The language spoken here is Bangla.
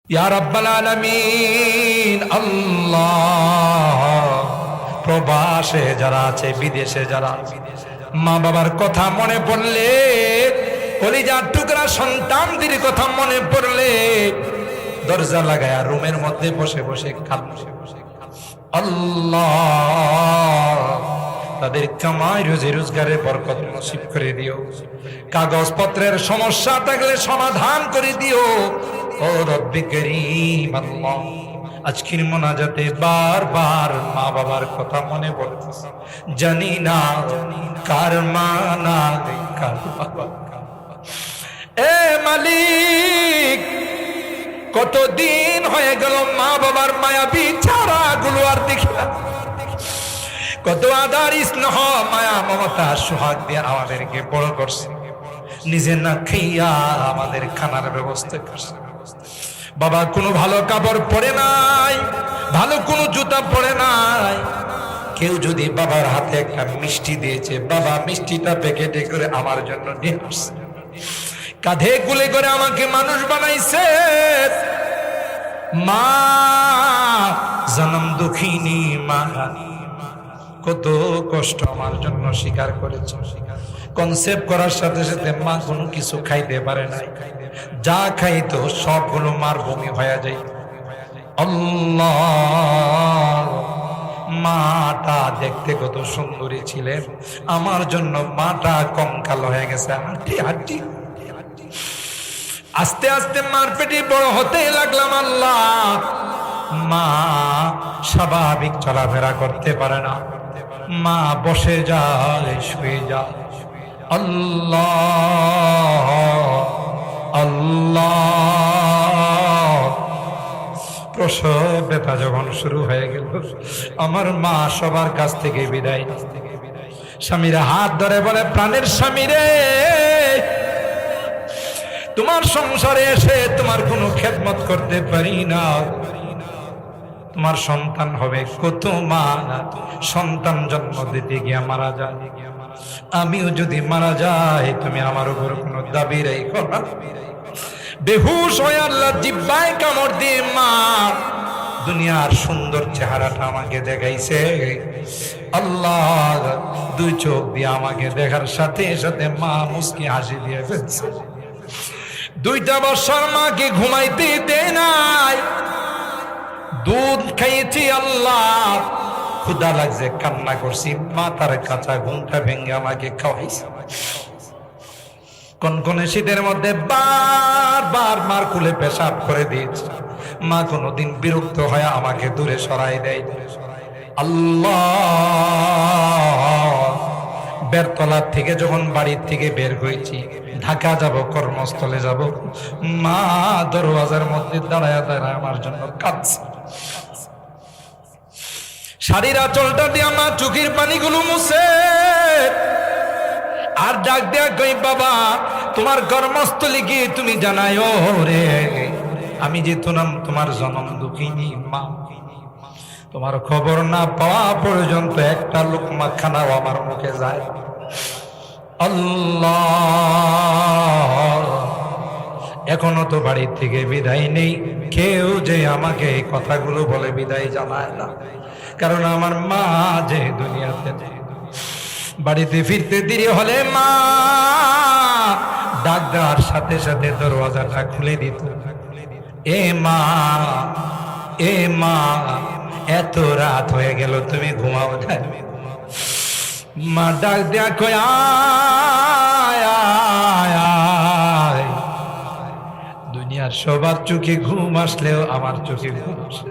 ইয়া রাব্বাল আলামিন আল্লাহ, প্রবাসে যারা আছে, বিদেশে যারা, মা বাবার কথা মনে পড়লে, কলিজার টুকরা সন্তানদের কথা মনে পড়লে দরজা লাগায়া রুমের মধ্যে বসে বসে কাঁদে। আল্লাহ, তাদের কামাই রুজি রোজগারের বরকত নসিব করে দিও। কাগজপত্রের সমস্যা থাকলে সমাধান করে দিও। ও রব্বি করিম আল্লাহ, আজকের মোনাজাতে বারবার মা বাবার কথা মনে পড়তেছে। জানি না কার মা না কার বাবা। এ মালিক, কতদিন হয়ে গেল মা বাবার মায়াবী চেহারাগুলো আর দেখি না। কত আদর স্নেহ মায়া মমতা সোহাগ দিয়ে আমাদেরকে বড় করছে, নিজে না খাইয়া আমাদের খানার ব্যবস্থা করছে। বাবা কোনো ভালো কাপড় পরে নাই, ভালো কোনো জুতা পরে নাই। কেউ যদি বাবার হাতে একটা মিষ্টি দিয়েছে, বাবা মিষ্টিটা প্যাকেটে করে আমার জন্য নিয়ে আসছে। কাঁধে কুলে করে আমাকে মানুষ বানাইছে। মা জনম দুঃখিনী মা কত কষ্ট আমার জন্য স্বীকার করেছে। কনসেপ্ট করার সাথে সাথে মা কোনো কিছু খাইতে পারে নাই, যা খাইতো সবগুলো মার বমি হয়ে যায়। আল্লাহ, মাটা দেখতে কত সুন্দরী ছিলেন, আমার জন্য মাটা কঙ্কাল হয়ে গেছে। হাঁটি হাঁটি আস্তে আস্তে মার পেটে বড় হতে লাগলাম। আল্লাহ, মা স্বাভাবিক চলাফেরা করতে পারে না, মা বসে যায়, শুয়ে যায়। আল্লাহ আল্লাহ, প্রসব ব্যথা যখন শুরু হয়ে গেল, আমার মা সবার কাছ থেকে বিদায়। স্বামীরা হাত ধরে বলে, প্রাণের স্বামী রে, তোমার সংসারে এসে তোমার কোনো খেদমত করতে পারি না। তোমার সন্তান হবে, কত মা সন্তান জন্ম দিতে গিয়া মারা যায়। আমিও যদি মারা যাই, তুমি আমার উপর কোনো দাবি রাখো না। বেহুশ হয়ে আল্লাহ জিব্বায় কামড় দিয়ে মা দুনিয়ার সুন্দর চেহারাটা আমাকে দেখাইছে। আল্লাহ, দুই চোখ দিয়ে আমাকে দেখার সাথে সাথে মা মুস্কি হাসি দিয়ে ফেলছে। 2টা বছর মাকে ঘুমাইতে দেয় নাই, দুধ খাইয়েছি। আল্লাহ, ক্ষুধা লাগছে, কান্না করছি, মা তার কাঁচা ঘুমটা ভেঙে আমাকে খাওয়াইছে। কনকনে শীতের মধ্যে বারবার মার কুলে পেশাব করে দিয়েছে। মা কোনোদিন বিরক্ত হয়ে আমাকে দূরে সরাই দেয়। আল্লাহ, বেরতলার থেকে যখন বাড়ির থেকে বের হয়েছি, ঢাকা যাব, কর্মস্থলে যাব, মা দরওয়াজার মধ্যে দাঁড়ায় দাঁড়ায় আমার জন্য কাঁদছে। শাড়ির আঁচলটা দিয়ে আমার চোখের পানিগুলো মুছে আর ডাক দেয়া কই, বাবা তোমার কর্মস্থলে গিয়ে তুমি জানাই ও রে, আমি যে তোমার জনম দুঃখিনী মা, তোমার খবর না পাওয়া পর্যন্ত একটা লোকমা খানাও আমার মুখে যায়। আল্লাহ, এখনো তো বাড়ির থেকে বিদায় নেই, কেউ যে আমাকে এই কথাগুলো বলে বিদায় জানায় না, কারণ আমার মা যে দুনিয়াতে নেই। বাড়িতে ফিরতে দেরি হলে মা ডাক দেওয়ার সাথে সাথে দরওয়াজাটা খুলে দিত। এ মা, এ মা, এত রাত হয়ে গেল, তুমি ঘুমাও না। মা ডাক দেয়া কই, আয় আয় আয়। দুনিয়ার সবার চোখে ঘুম আসলেও আমার চোখে ঘুম আসে।